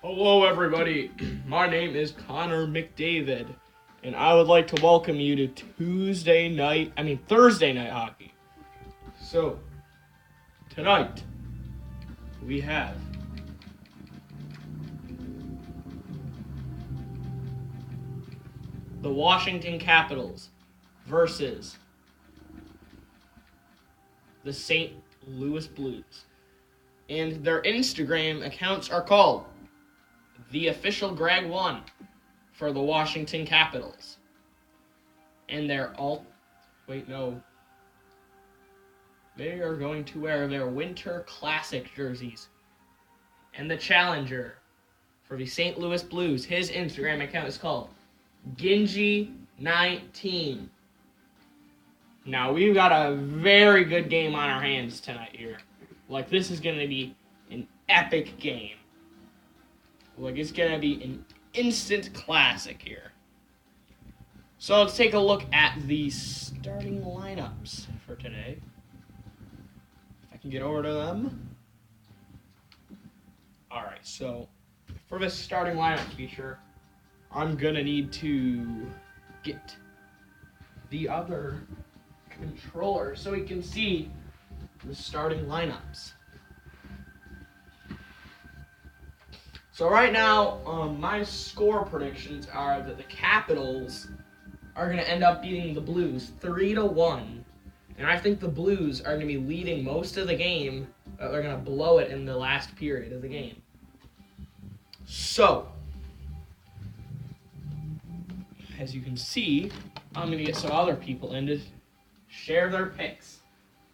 Hello, everybody. My name is Connor McDavid, and I would like to welcome you to Thursday night hockey. So, tonight, we have the Washington Capitals versus the St. Louis Blues. And their Instagram accounts are called The Official Greg One for the Washington Capitals. And they're all. Wait, no. They are going to wear their Winter Classic jerseys. And the challenger for the St. Louis Blues, his Instagram account is called Gingy19. Now, we've got a very good game on our hands tonight here. Like, this is going to be an epic game. Like, it's going to be an instant classic here. So let's take a look at the starting lineups for today. If I can get over to them. Alright, so for this starting lineup feature, I'm going to need to get the other controller so we can see the starting lineups. So right now, my score predictions are that the Capitals are going to end up beating the Blues 3-1. And I think the Blues are going to be leading most of the game. They're going to blow it in the last period of the game. So, as you can see, I'm going to get some other people in to share their picks.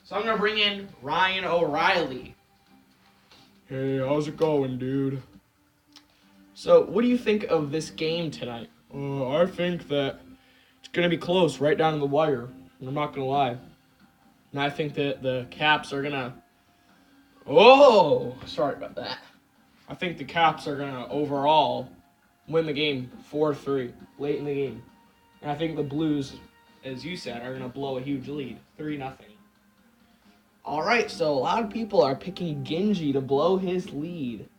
So I'm going to bring in Ryan O'Reilly. Hey, how's it going, dude? So, what do you think of this game tonight? I think that it's going to be close, right down to the wire. I'm not going to lie. And I think that the Caps are going to... Oh, sorry about that. I think the Caps are going to overall win the game 4-3 late in the game. And I think the Blues, as you said, are going to blow a huge lead, 3-0. All right, so a lot of people are picking Gingy to blow his lead.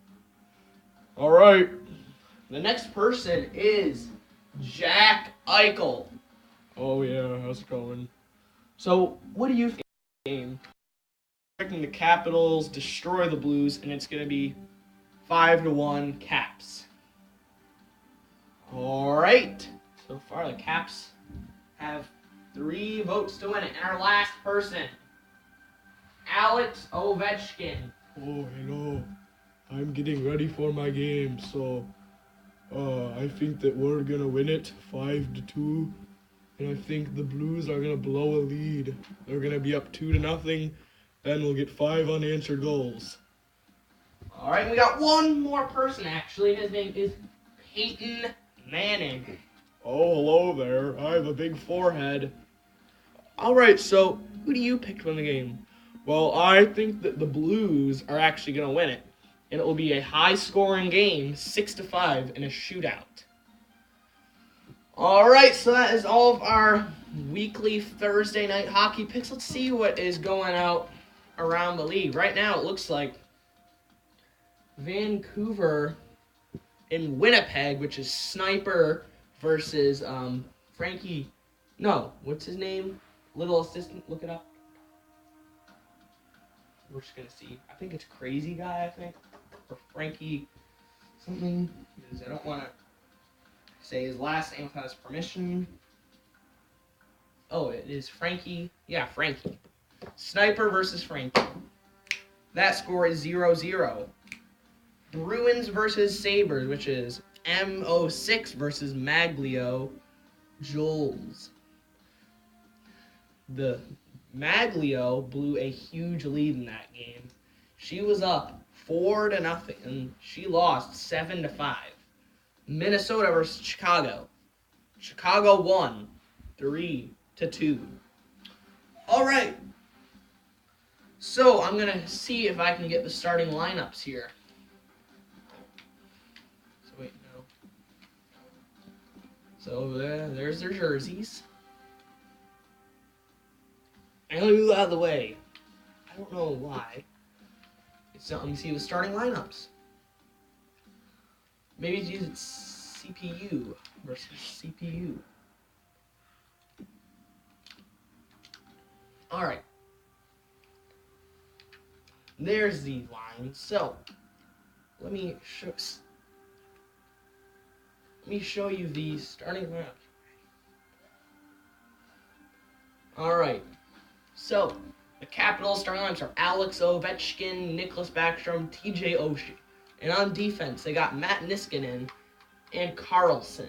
All right. The next person is Jack Eichel. Oh, yeah, how's it going? So, what do you think of the game? I'm expecting the Capitals destroy the Blues, and it's going to be 5-1 Caps. All right. So far, the Caps have 3 votes to win it. And our last person, Alex Ovechkin. Oh, hello. I'm getting ready for my game, so I think that we're going to win it 5-2. And I think the Blues are going to blow a lead. They're going to be up 2-0. Then we'll get 5 unanswered goals. All right, we got one more person, actually. His name is Peyton Manning. Oh, hello there. I have a big forehead. All right, so who do you pick to win the game? Well, I think that the Blues are actually going to win it. And it will be a high-scoring game, 6-5, in a shootout. All right, so that is all of our weekly Thursday night hockey picks. Let's see what is going out around the league. Right now, it looks like Vancouver in Winnipeg, which is Sniper versus Frankie. No, what's his name? Little assistant, look it up. We're just gonna see. I think it's Crazy Guy, I think. Or Frankie something. Because I don't want to say his last name without his permission. Oh, it is Frankie. Yeah, Frankie. Sniper versus Frankie. That score is 0-0. Bruins versus Sabres, which is M06 versus Maglio Jules. The Maglio blew a huge lead in that game. She was up 4-0, and she lost 7-5. Minnesota versus Chicago. Chicago won 3-2. All right. So I'm gonna see if I can get the starting lineups here. So wait, no. So there's their jerseys. And let me move out of the way. I don't know why. It's not. Let me see the starting lineups. Maybe use its CPU versus CPU. Alright. There's the line. So, let me show you the starting lineup. Alright. So, the Capitals starting lineups are Alex Ovechkin, Nicholas Backstrom, TJ Oshie. And on defense, they got Matt Niskanen and Carlson.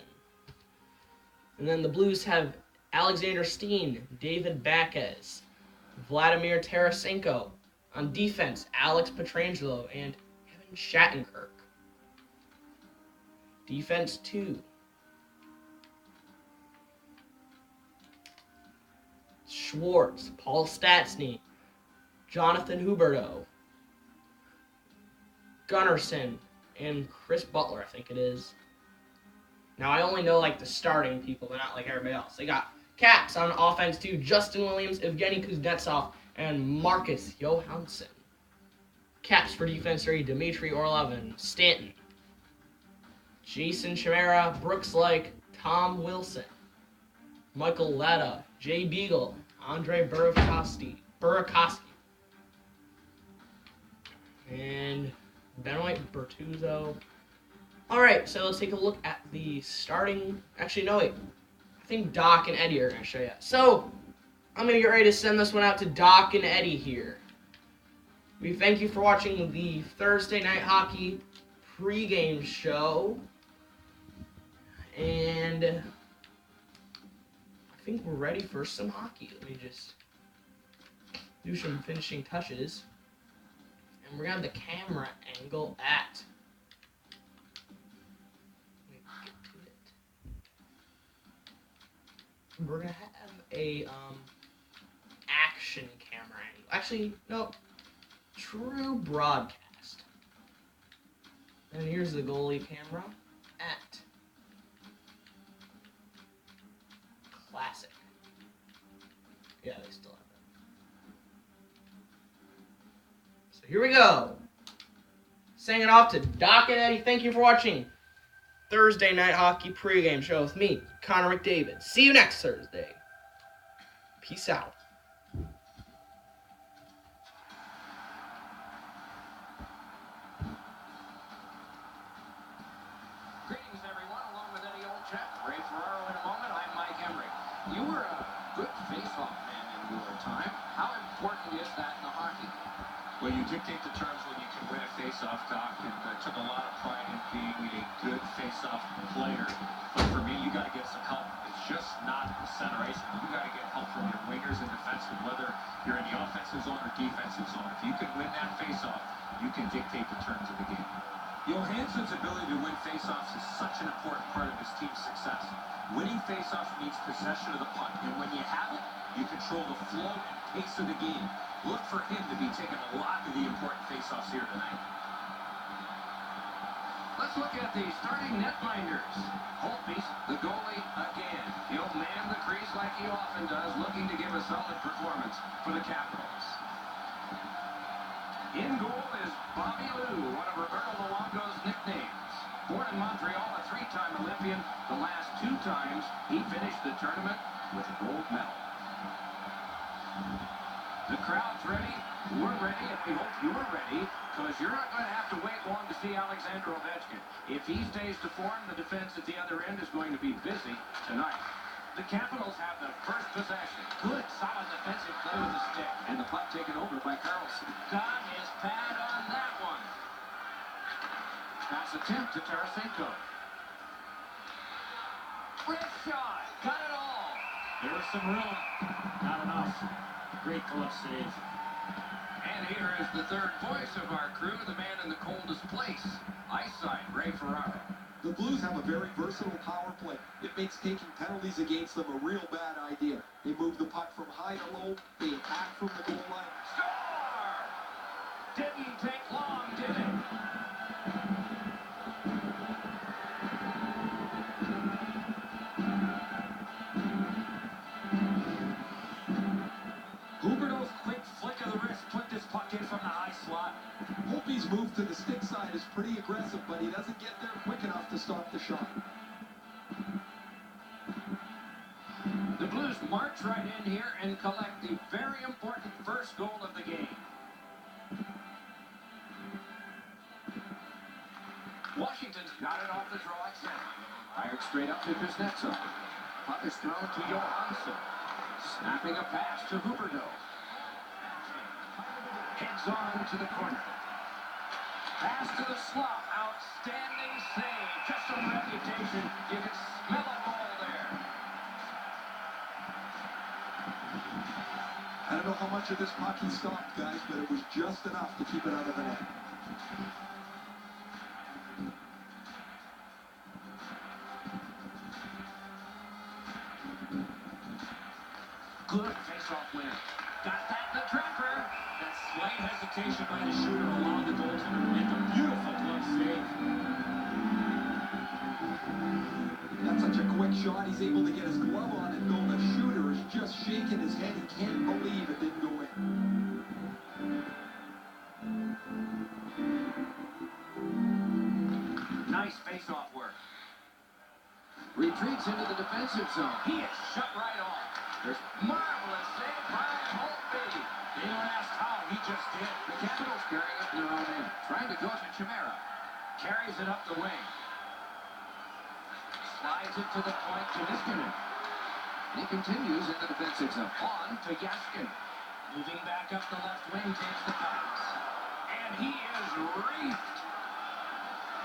And then the Blues have Alexander Steen, David Backes, Vladimir Tarasenko. On defense, Alex Pietrangelo and Kevin Shattenkirk. Defense 2. Schwartz, Paul Stastny, Jonathan Huberdeau, Gunnarsson, and Chris Butler, I think it is. Now, I only know, like, the starting people, but not, like, everybody else. They got Caps on offense, too. Justin Williams, Evgeny Kuznetsov, and Marcus Johansson. Caps for defense 3, Dmitry Orlov and Stanton. Jason Chimera, Brooks Lake, Tom Wilson, Michael Letta, Jay Beagle, Andre Burakovsky, and Benoit Bertuzzo. Alright, so let's take a look at the starting... Actually, no, wait. I think Doc and Eddie are going to show you. So, I'm going to get ready to send this one out to Doc and Eddie here. We thank you for watching the Thursday Night Hockey pregame show. And I think we're ready for some hockey. Let me just do some finishing touches. And we're going to have the camera angle at... We're going to have a action camera angle. Actually, no. True broadcast. And here's the goalie camera at Classic. Yeah, they still have that. So here we go. Sending it off to Doc and Eddie. Thank you for watching Thursday Night Hockey pregame show with me, Connor McDavid. See you next Thursday. Peace out. Greetings, everyone, along with Eddie Olchek, Ray Ferraro in a moment. I'm Mike Emery. You were a good face-off man in your time. How important is that in the hockey? Well, you dictate the terms when you can win a face-off, Doc, and I took a lot of pride in being a good face-off player. But for me, you got to get some help. It's just not the center ice. You got to get help from your wingers and defensemen, whether you're in the offensive zone or defensive zone. If you can win that face-off, you can dictate the terms of the game. Johansson's ability to win face-offs is such an important part of his team's success. Winning face-offs means possession of the puck, and when you have it, you control the flow and pace of the game. Look for him to be taking a lot of the important face-offs here tonight. Let's look at the starting netminders. Holtby's the goalie again. He'll man the crease like he often does, looking to give a solid performance for the Capitals. In goal is Bobby Lou, one of Roberto Luongo's nicknames. Born in Montreal, a three-time Olympian, the last 2 times he finished the tournament with a gold medal. The crowd's ready, we're ready, and we hope you're ready, because you're not going to have to wait long to see Alexander Ovechkin. If he stays to form, the defense at the other end is going to be busy tonight. The Capitals have the first possession. Good, solid defensive play with the stick. And the puck taken over by Carlson. Got his pad on that one. Pass attempt to Tarasenko. Wrist shot. Got it all. There was some room. Not enough. Great glove save. And here is the third voice of our crew, the man in the coldest place. Ice side, Ray Ferraro. The Blues have a very versatile power play. It makes taking penalties against them a real bad idea. They move the puck from high to low. They attack from the goal line. Score! Didn't take long, did it? Huberdeau's quick flick of the wrist put this puck in from the high slot. Holtby's Rielly's move to the stick side is pretty aggressive, but he doesn't get there quick enough to stop the shot. The Blues march right in here and collect the very important first goal of the game. Washington's got it off the draw at center. Fired straight up to Kuznetsov. Puck is thrown to Johansson. Snapping a pass to Huberdeau. Heads on to the corner. Pass to the slot. Outstanding save. Just some reputation. You can smell a goal there. I don't know how much of this puck he stopped, guys, but it was just enough to keep it out of the net. Good face-off winner. Got that in the trapper. That slight hesitation by the shooter allowed the goaltender to make a beautiful glove save. That's such a quick shot. He's able to get his glove on it, though the shooter is just shaking his head. He can't believe it didn't go in. Nice face-off work. Retreats into the defensive zone. He is shut right off. There's marvelous save by Holtby. They don't ask how, he just did. The Capitals carrying up their own end. Trying to go to Chimera. Carries it up the wing. Slides it to the point to Niskanen. He continues in the defensive zone. On to Yaskin. Moving back up the left wing, takes the pass. And he is reefed.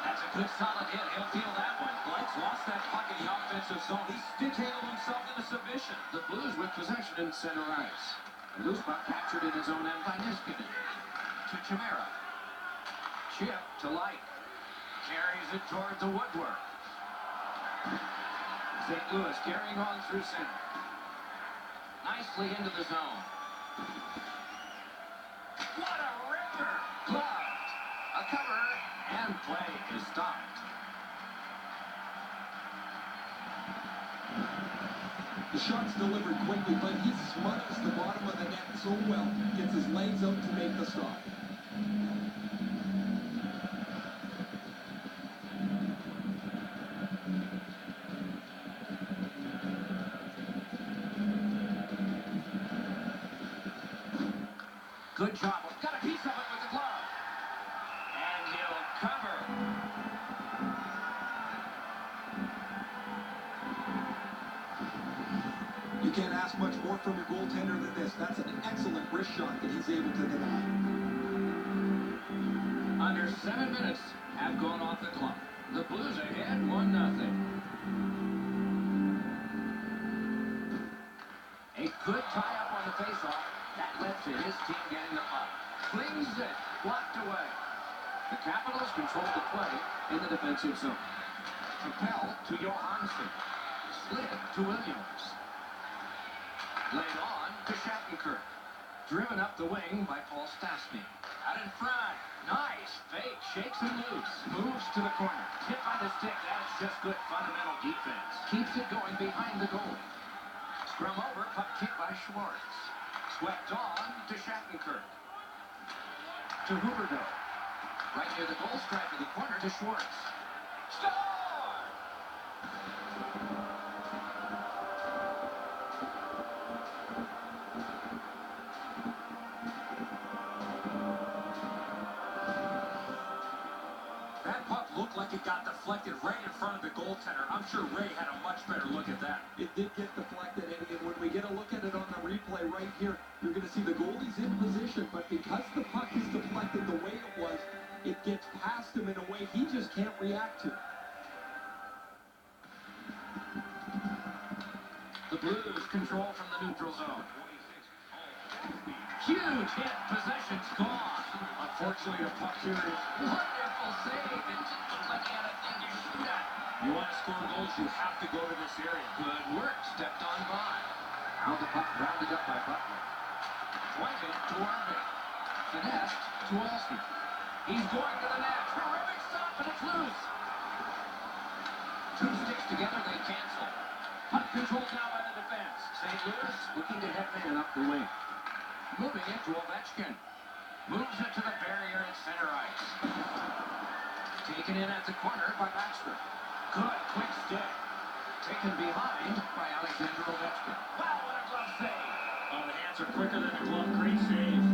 That's a good solid hit. He'll feel that one. Blake's lost that puck in the offensive zone. He stick-handled himself into submission. The Blues with possession in center ice. The loose puck captured in his own end by Niskanen. To Chimera. Chip to Light. Carries it toward the woodwork. St. Louis carrying on through center. Nicely into the zone. What a ripper! Gloved. A cover. And play is stopped. The shot's delivered quickly, but he smothers the bottom of the net so well. Gets his legs out to make the stop. Good job. Got a piece of it with the glove. And he'll cover. You can't ask much more from your goaltender than this. That's an excellent wrist shot that he's able to deny. Under 7 minutes have gone off the clock. The Blues ahead 1-0. A good tie-up on the face-off. That led to his team getting the puck. Flings it. Blocked away. The Capitals control the play in the defensive zone. Capel to Johansson. Slid to Williams. Laid on to Shattenkirk. Driven up the wing by Paul Stastny. Out in front. Nice fake. Shakes him loose. Moves to the corner. Hit by the stick. That's just good fundamental defense. Keeps it going behind the goalie. Scrum over. Puck kicked by Schwartz. Swept on to Shattenkirk. To Huberdeau. Right near the goal stripe of the corner to Schwartz. Score! That puck looked like it got deflected right in front of the goaltender. I'm sure Ray had a much better look at that. It did get deflected, and when we get a look at it on the replay right here, you're going to see the goalie's in position, but because the puck is deflected the way it was, it gets past him in a way he just can't react to. The Blues control from the neutral zone. Huge hit. Possession's gone. Unfortunately, the puck here is wonderful save. It didn't look like he had a thing to shoot at. You want to score goals, you have to go to this area. Good work. Stepped on by. Now the puck rounded up by Butler. Pointed to Arvin. Finessed to Olsen. He's going to the net. Terrific stop, and it's loose. Two sticks together, they cancel. Puck controlled now by the defense. St. Louis looking to head man up the wing. Moving it to Ovechkin. Moves it to the barrier at center ice. Taken in at the corner by Baxter. Good, quick stick. Taken behind by Alexander Ovechkin. Wow, what a glove save. Oh, the hands are quicker than the glove. Great save.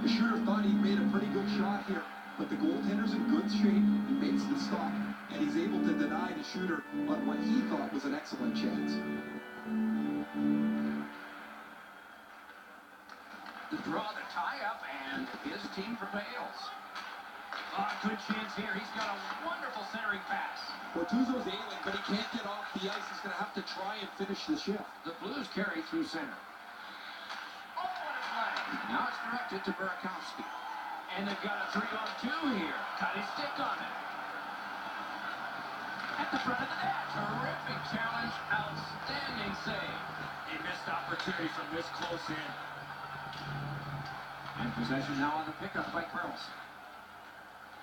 The shooter thought he made a pretty good shot here, but the goaltender's in good shape. He makes the stop, and he's able to deny the shooter on what he thought was an excellent chance. The draw, the tie-up, and his team prevails. Good chance here. He's got a wonderful centering pass. Bortuzzo's ailing, but he can't get off the ice. He's going to have to try and finish the shift. The Blues carry through center. Oh, what a play. Now it's directed to Burakovsky. And they've got a 3-on-2 here. Got his stick on it. At the front of the net. Terrific challenge. Outstanding save. A missed opportunity from this close in. And possession now on the pickup by Carlson.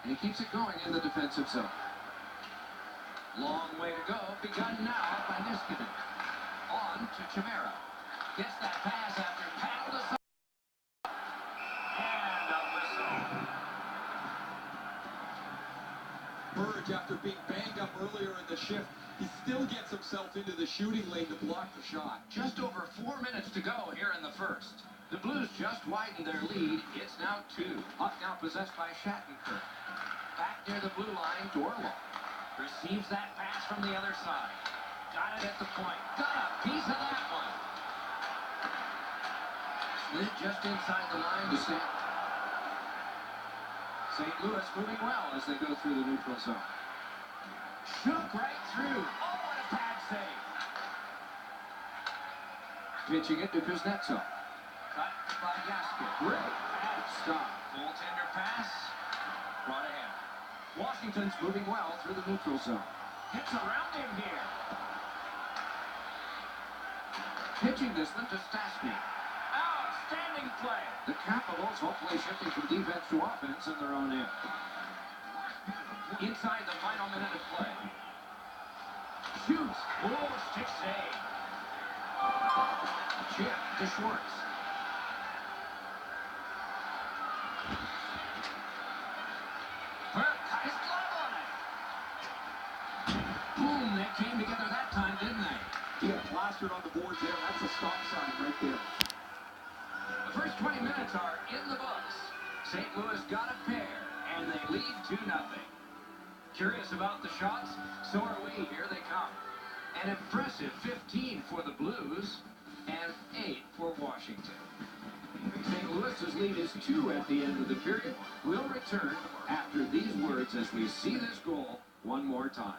And he keeps it going in the defensive zone. Long way to go. Begun now by Niskanen. On to Chimera. Gets that pass after paddled aside. And a whistle. Burge, after being banged up earlier in the shift, he still gets himself into the shooting lane to block the shot. Just over 4 minutes to go here in the first. The Blues just widened their lead. It's now 2. Puck now possessed by Shattenkirk. Back near the blue line, Dorlow. Receives that pass from the other side. Got it at the point. Got a piece of that one. Slid just inside the line to St. Louis moving well as they go through the neutral zone. Shook right through. Oh, what a pad save. Pitching it to Kuznetsov. Cut by Gaskin. Great pad stop. Goaltender pass. Brought ahead. Washington's moving well through the neutral zone. Hits around him here. Pitching this one to Stastny. Outstanding play. The Capitals hopefully shifting from defense to offense in their own end. Inside the final minute of play. Shoots. Oh, stick save. Chip to Schwartz. Burke got his glove on it. Boom, they came together that time, didn't they? He got plastered on the boards there. That's a stop sign right there. The first 20 minutes are in the books. St. Louis got a pair, and they lead 2-0. Curious about the shots? So are we. Here they come. An impressive 15 for the Blues and 8 for Washington. St. Louis's lead is 2 at the end of the period. We'll return after these words as we see this goal one more time.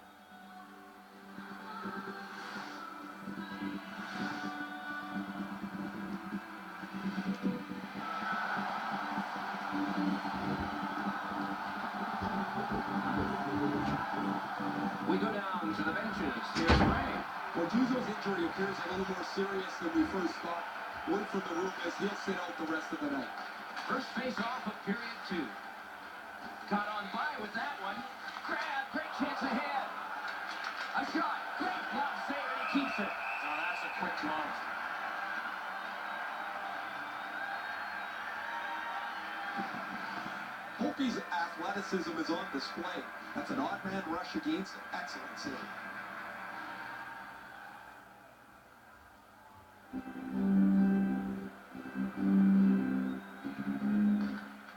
We go down to the benches. Here's Ray. Bortuzzo's injury appears a little more serious than we first thought. Word from the room is he'll sit out the rest of the night. First face-off of period 2. Caught on by with that one. Grab, great chance ahead. A shot, great glove save, and he keeps it. Oh, that's a quick glove. Holtby's athleticism is on display. That's an odd man rush against him. Excellent save.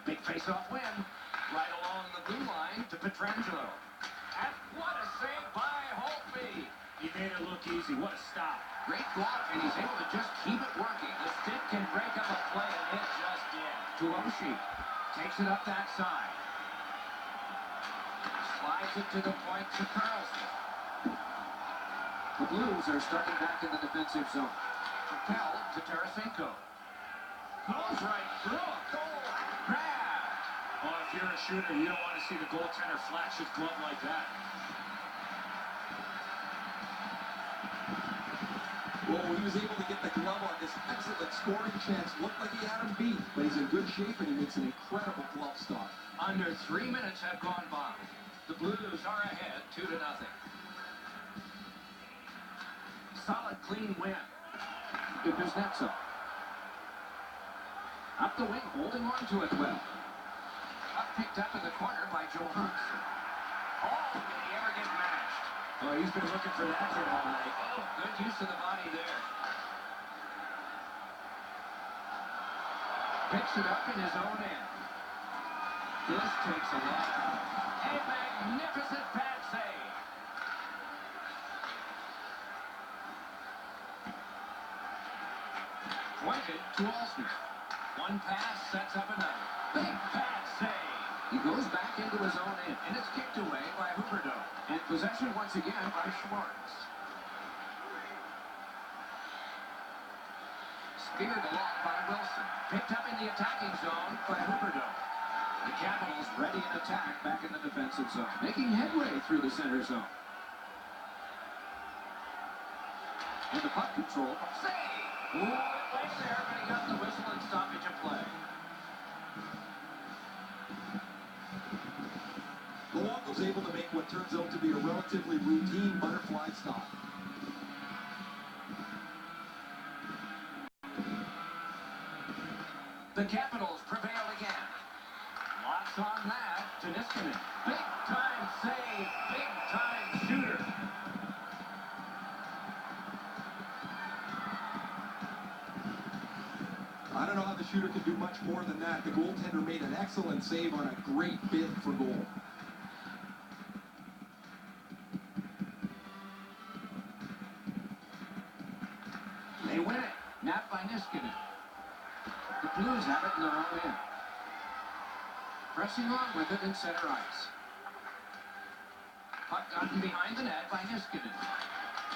Big face-off win. Right along the blue line to Pietrangelo. And what a save by Holtby. He made it look easy. What a stop. Great block, and he's able to just keep it working. The stick can break up a play, and it just did. Tuoshi takes it up that side. Slides it to the point to Carlson. The Blues are starting back in the defensive zone. Propelled to Tarasenko. Goes right through. Goal. Grab. Well, if you're a shooter, you don't want to see the goaltender flash his glove like that. Well, he was able to get the glove on this excellent scoring chance. Looked like he had him beat, but he's in good shape and he makes an incredible glove stop. Under 3 minutes have gone by. The Blues are ahead 2-0. Solid, clean win. to Kuznetsov. Up the wing, holding on to it well. Puck picked up in the corner by Johansson. Oh, did he ever get mashed? Oh, he's been looking for that hit all night. Oh, good use of the body there. Picks it up in his own end. This takes a lot out. A magnificent pad save. Pointed to Alston. One pass sets up another. Big pad save. He goes back into his own end, and it's kicked away by Huberdeau. And possession once again by Schwartz. Speared along by Wilson. Picked up in the attacking zone by Huberdeau. The Capitals ready in attack back in the defensive zone. Making headway through the center zone. And the puck control. Save! Ooh, it went there, but he got the whistle and stoppage of play. Luongo's able to make what turns out to be a relatively routine butterfly stop. The Capitals prevail again. Lots on that to Niskanen. Big time save, big time shooter. I don't know how the shooter can do much more than that. The goaltender made an excellent save on a great bid for goal. They win it. Napped by Niskanen. The Blues have it in their own end. Pressing on with it in center ice. Puck gotten behind the net by Niskanen.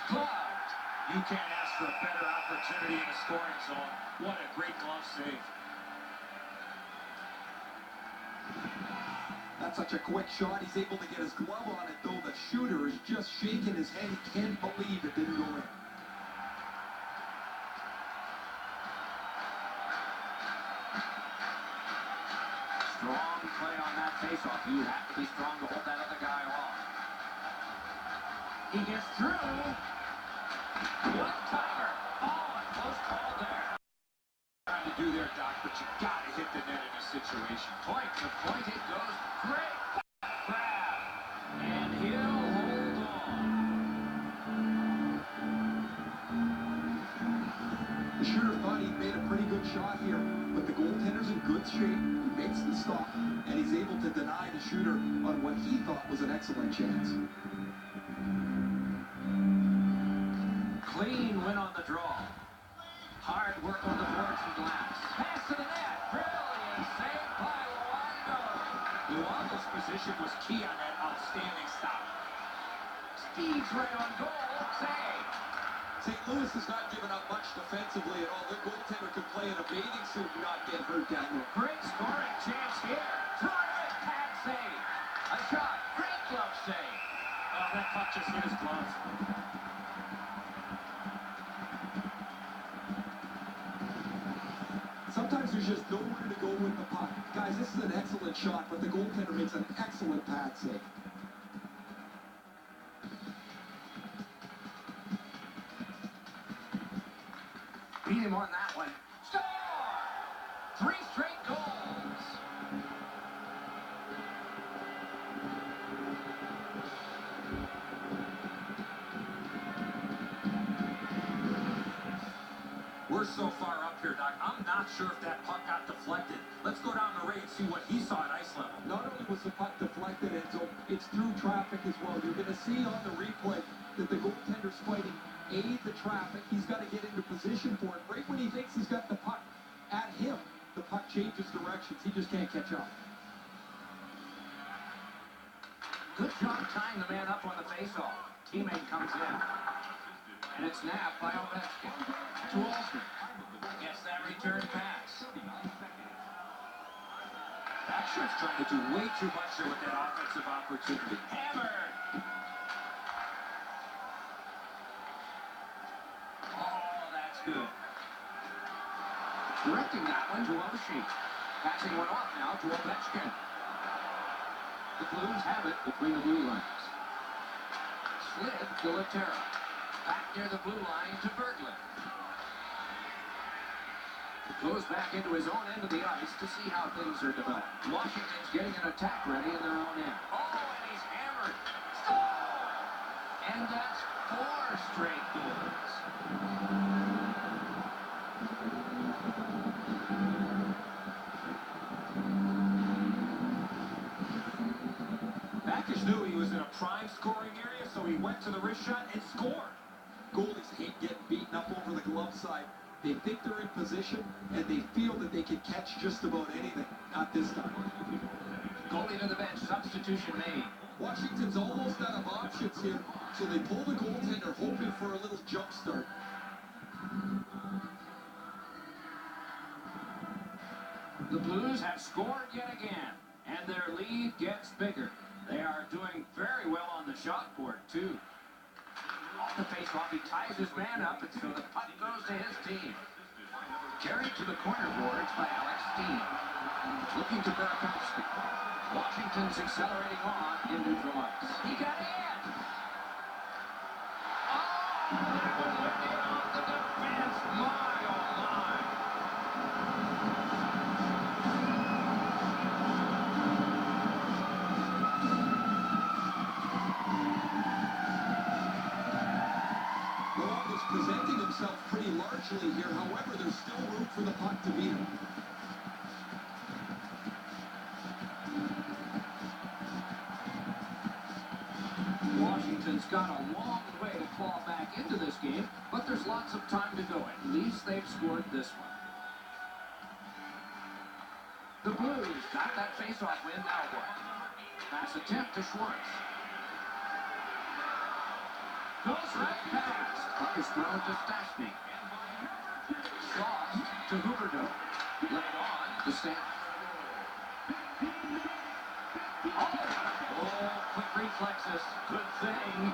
Gloved. You can't ask for a better opportunity in the scoring zone. What a great glove save. That's such a quick shot. He's able to get his glove on it, though. The shooter is just shaking his head. He can't believe it didn't go in. Strong play on that faceoff. You have to be strong to hold that other guy off. He gets through. One-timer. Oh, a close call there. Trying to do their Doc, but you gotta hit the net in a situation. Point to point it goes. Great grab. And he'll hold on. The shooter thought he made a pretty good shot here, but the goaltender's in good shape. He makes the stop, and he's able to deny the shooter on what he thought was an excellent chance. Clean win on the draw. Hard work on the boards and glass. Pass to the net. Brilliant save by Luongo. Luongo's position was key on that outstanding stop. Speeds right on goal. Save. St. Louis has not given up much defensively at all. Their goaltender could play in a bathing suit and not get hurt down there. Great scoring chance here. Terrific pad save. A shot. Great glove save. Oh, that puck just hit his glove. Sometimes there's just nowhere to go with the puck. Guys, this is an excellent shot, but the goaltender makes an excellent pad save. Beat him on that one. Score! 3 straight goals. We're so far up here, Doc. I'm not sure if that puck got deflected. Let's go down the rate and see what he saw at ice level. Not only was the puck deflected, Enzo, it's through traffic as well. You're going to see on the replay that the goaltender's fighting the traffic. He's got to get into position for it. Right when he thinks he's got the puck at him, the puck changes directions. He just can't catch up. Good job tying the man up on the faceoff. Teammate comes in. And it's napped by Ovechkin. To Alston. Gets that return pass. Backshire's trying to do way too much here with that offensive opportunity. Hammered. Oh, that's good. Directing that one to Oshie. Passing one off now to Ovechkin. The Blues have it between the blue lines. Slid to Laterra. Back near the blue line to Berglund. Goes back into his own end of the ice to see how things are developed. Washington's getting an attack ready in their own end. Oh, and he's hammered. Score! And that's 4 straight goals. Bakish knew he was in a prime scoring area, so he went to the wrist shot and scored. Goalies hate getting beaten up over the glove side. They think they're in position, and they feel that they can catch just about anything. Not this time. Goalie to the bench. Substitution made. Washington's almost out of options here, so they pull the goaltender, hoping for a little jump start. The Blues have scored yet again, and their lead gets bigger. They are doing very well on the shot board, too. Off the faceoff, he ties his man up, and so the puck goes to his team. Carried to the corner boards by Alex Steen. Looking to Burakovsky. Washington's accelerating on in neutral ice. He got in! Oh! In off the defense! My, oh my! Malone is presenting himself pretty largely here. However, there's still room for the puck to beat him. Washington's got a long way to claw back into this game, but there's lots of time to go. At least they've scored this one. The Blues got that faceoff win. Now what? Pass attempt to Schwartz. Goes right past. Puck is thrown to Stastny. Shaw to Huberdeau. Laid on to Stanton. Oh, quick reflexes. Good thing.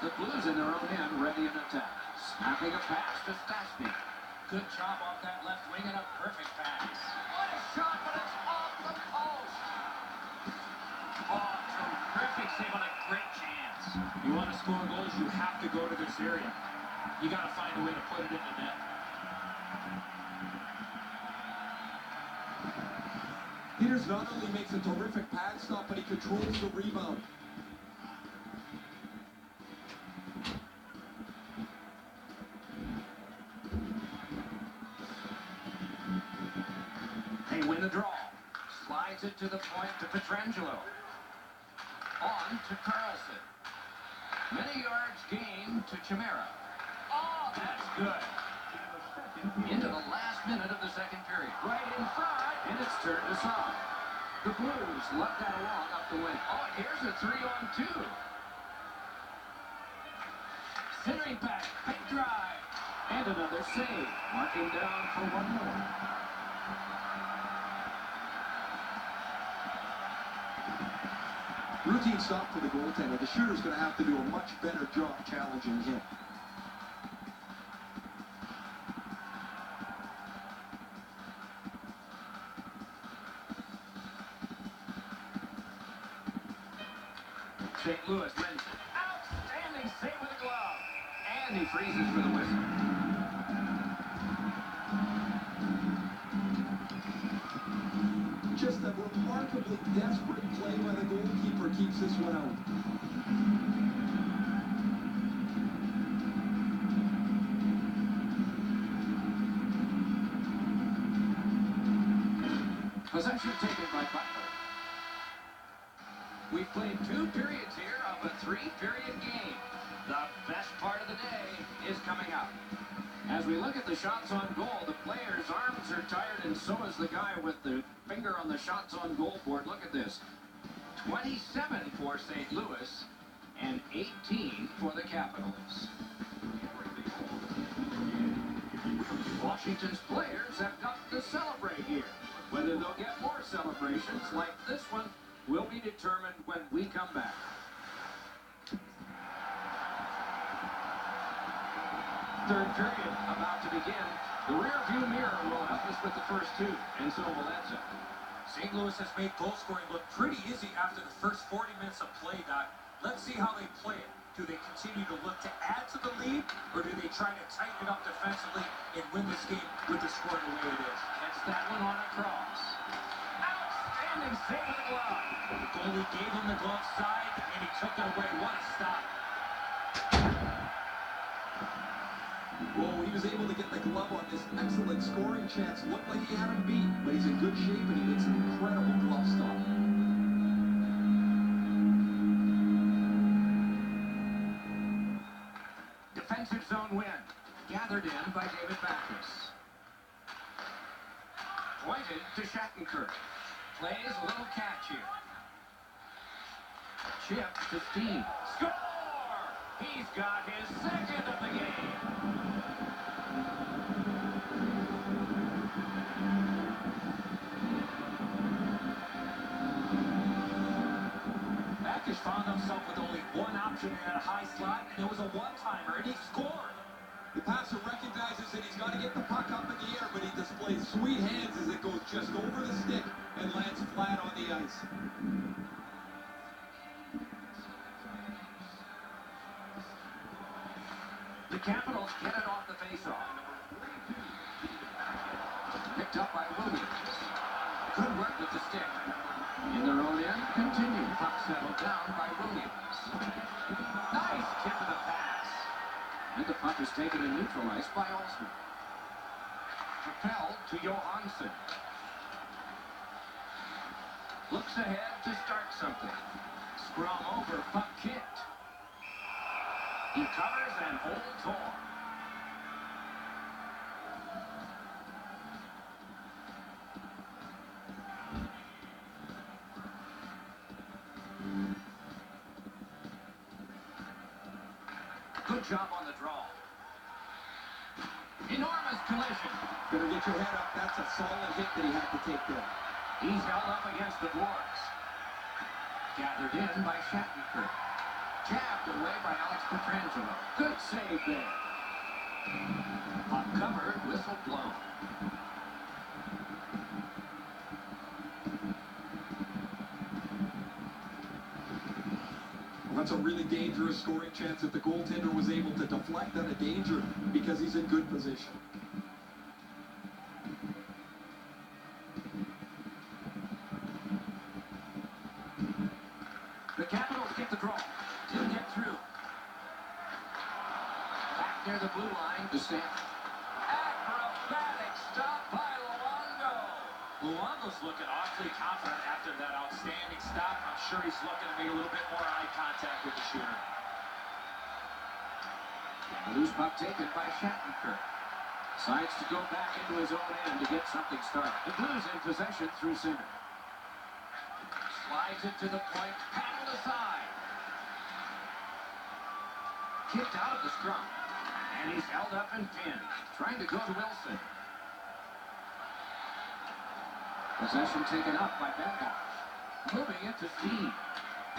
The Blues in their own end, ready in attack. Snapping a pass to Stastny. Good job off that left wing and a perfect pass. What a shot, but it's off the post. Oh, terrific save on a great chance. You want to score goals, you have to go to this area. You got to find a way to put it in the net. Peters not only makes a terrific pad stop, but he controls the rebound. They win the draw. Slides it to the point to Pietrangelo. On to Carlson. Many yards gained to Chimera. Oh, that's good. Into the last minute of the second period. Right in front, and it's turned aside. The Blues let that along up the wing. Oh, and here's a 3-on-2. Centering back, big drive, and another save. Marking down for one more. Routine stop for the goaltender. The shooter's going to have to do a much better job challenging him. St. Louis wins it. Outstanding save with a glove. And he freezes for the whistle. Just a remarkably desperate play by the goalkeeper keeps this one out. Possession taken by Butler. We've played 2 periods here of a 3-period game. The best part of the day is coming up. As we look at the shots on goal, the player's arms are tired, and so is the guy with the finger on the shots on goal board. Look at this. 27 for St. Louis and 18 for the Capitals. Washington's players have got to celebrate here. Whether they'll get more celebrations like this one will be determined when we come back. Third period about to begin. The rear view mirror will help us with the first 2, and so will Edson. St. Louis has made goal scoring look pretty easy after the first 40 minutes of play, Doc. Let's see how they play it. Do they continue to look to add to the lead, or do they try to tighten it up defensively and win this game with the score the way it is? Gets that one on a cross. Outstanding save with the glove. The goalie gave him the glove side, and he took it away. What a stop. Well, he was able to get the glove on this excellent scoring chance. Looked like he had him beat, but he's in good shape, and he makes an incredible glove stop. Defensive zone win. Gathered in by David Backus. Pointed to Shattenkirk. Plays a little catch here. Chip to Steen. Score! He's got his second of the game. Backus found himself with only one option in that high slot, and it was a one-timer, and he scored. The passer recognizes that he's got to get the puck up in the air, but he displays sweet hands as it goes just over the stick and lands flat on the ice. The Capitals get it off the faceoff. Picked up by Williams. Good work with the stick. In their own end, continue. Puck settled down by Williams. Nice tip of the pass. And the puck is taken and neutralized by Olsen. Propelled to Johansson. Looks ahead to start something. Scrum over, puck kicked. He covers and holds on. Good job on the draw. Enormous collision. Better get your head up. That's a solid hit that he had to take there. He's held up against the boards. Gathered in by Shattenkirk. Jabbed away by Alex Pietrangelo. Good save there. Puck covered, whistle blown. Well, that's a really dangerous scoring chance if the goaltender was able to deflect out of danger because he's in good position. The Capitals get the draw. Didn't get through. Back near the blue line to Stanton. Acrobatic stop by Luongo. Luongo's looking awfully confident after that outstanding stop. I'm sure he's looking to make a little bit more eye contact with the shooter. A loose puck taken by Shattenkirk. Decides to go back into his own end to get something started. The Blues in possession through center. Slides it to the point, paddled aside. Kicked out of the scrum. And he's held up and pinned. Trying to go to Wilson. Possession taken up by Benbosh. Moving it to Steve.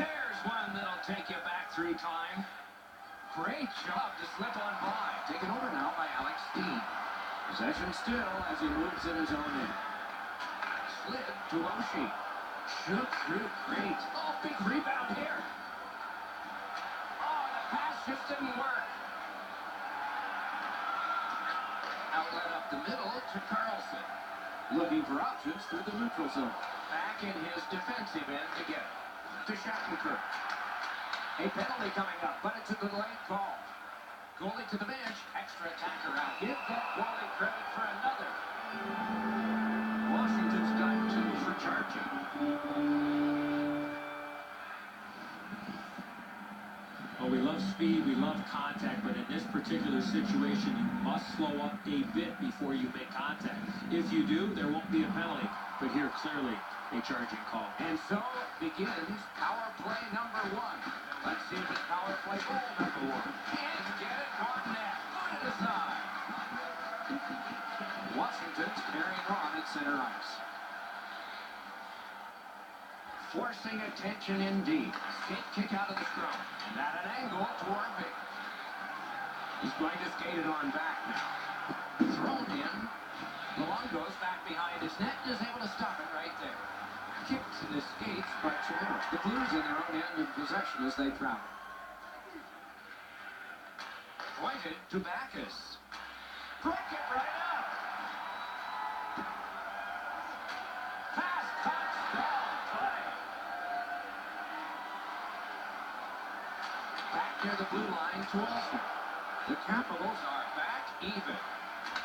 There's one that'll take you back through time. Great job to slip on by. Taken over now by Alex Steen. Possession still as he moves in his own end. Slid to Oshie. Shoot through great. Oh, big rebound here. Oh, the pass just didn't work. Outlet up the middle to Carlson. Looking for options through the neutral zone. Back in his defensive end to get it. To Shattenkirk. A penalty coming up, but it's a delayed call. Goalie to the bench. Extra attacker out. Give that goalie credit for another. Washington's got 2 for charging. Well, we love speed, we love contact, but in this particular situation, you must slow up a bit before you make contact. If you do, there won't be a penalty. But here, clearly, a charging call. And so begins power play number 1. Let's see if it's power play goal number 1. Can't get it on net. Put it aside. Washington's carrying on at center ice. Forcing attention indeed. Skate kick out of the scrum. And at an angle toward Vick. He's going to skate it on back now. Thrown in. Luongo's back behind his net and is able to stop it right there. Kicks and escapes by Chimera. The Blues in their own end of possession as they travel. Pointed to Backus. Break it right up. Pass cut. Strong play. Back near the blue line to Olsen. The Capitals are back even.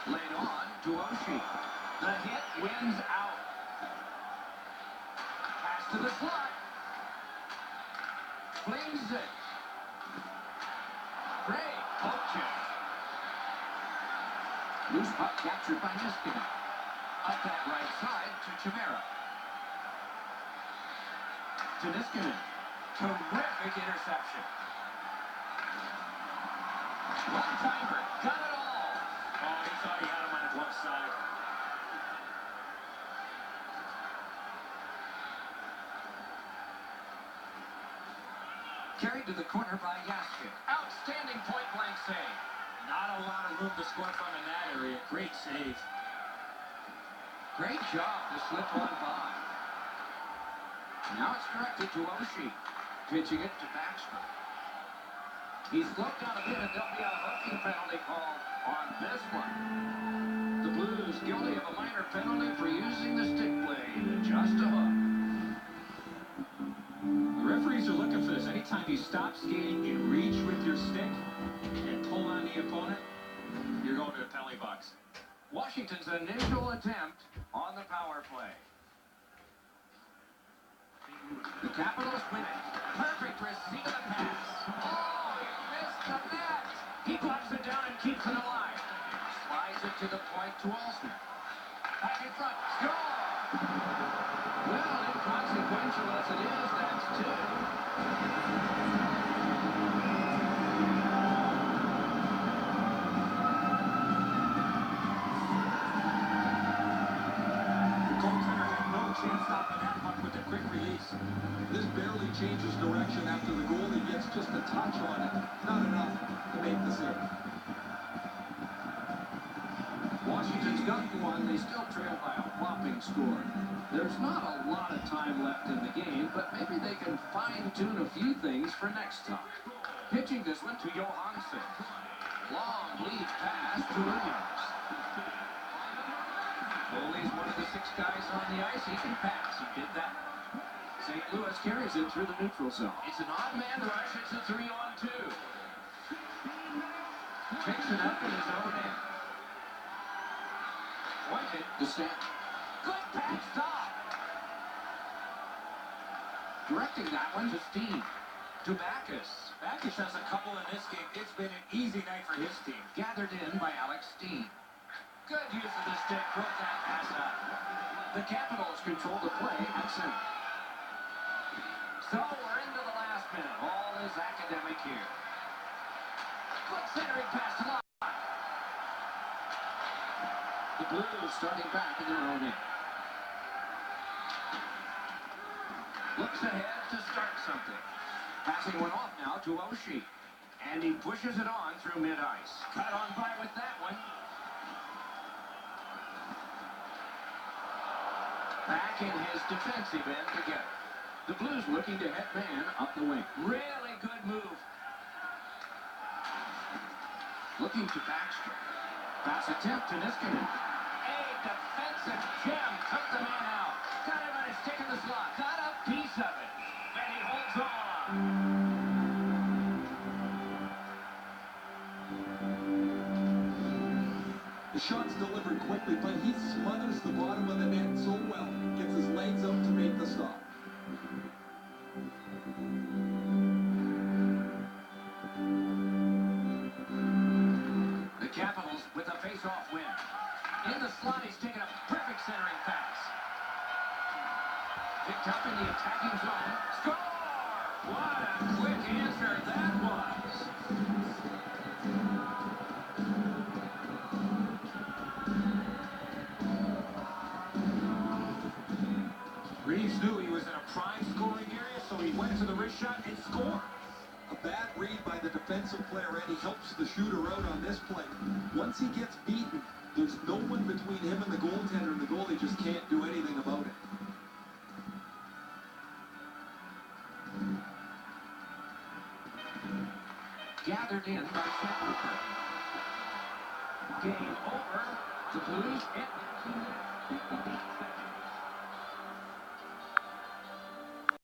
Laid on to Oshie. The hit wins out. Pass to the slot. Flings it. Great poke check. Loose puck captured by Niskanen. Up that right side to Chimera. To Niskanen. Terrific interception. One-timer. Got it all. Oh, he thought he had him on his left side. Carried to the corner by Yaskin. Outstanding point-blank save. Not a lot of room to score from in that area. Great save. Great job to slip one by. Now it's directed to Oshie. Pitching it to Backstrom. He's slowed down a bit, and there'll be a hooking penalty call on this one. The Blues guilty of a minor penalty for using the stick blade. Just a hook. The referees are looking for this. Anytime you stop skating and reach with your stick and pull on the opponent, you're going to the penalty box. Washington's initial attempt on the power play. The Capitals win it. Perfect receipt of the pass. Oh, he missed the net. He pops it down and keeps it alive. Slides it to the point to Olsen. Back in front. Score! Well, inconsequential as it is, that's two. The goaltender had no chance stopping that puck with a quick release. This barely changes direction after the goalie gets just a touch on it. Not enough to make the save. Washington's gotten one. They still trail by a whopping score. There's not a lot of time left in the game, but maybe they can fine-tune a few things for next time. Pitching this one to Johansson. Long lead pass to Williams. Foley's one of the 6 guys on the ice. He can pass. He did that. St. Louis carries it through the neutral zone. It's an odd man rush. It's a 3-on-2. Takes it up in his own end. Pointed to Stanton. Good pass stop. Directing that one to Steen. To Backus. Backus has a couple in this game. It's been an easy night for his team. Gathered in by Alex Steen. Good use of the stick. Broke that pass out. The Capitals control the play at center. So we're into the last minute. All is academic here. Quick centering pass to Locke. The Blues starting back in their own end. Looks ahead to start something. Passing one off now to Oshie. And he pushes it on through mid-ice. Cut on by with that one. Back in his defensive end together. The Blues looking to head man up the wing. Really good move. Looking to Backstrom. Pass attempt to Niskanen. A defensive gem. Took the man out. Got him on his stick in the slot. Got a piece of it. And he holds on. The shot's delivered quickly, but he smothers the bottom of the net so well. Gets his legs up to make the stop. The Capitals with a face-off win. In the slot, he's taken a perfect centering pass. Picked up in the attacking zone. Score! What a quick answer that was. Reeves knew he was in a prime scoring area, so he went to the wrist shot and scored. A bad read by the defensive player, and he helps the shooter out on this play. Once he gets beaten, there's no one between him and the goaltender, and the goalie just can't do anything about it. gathered in by Shattenkirk. Game over. The Blues.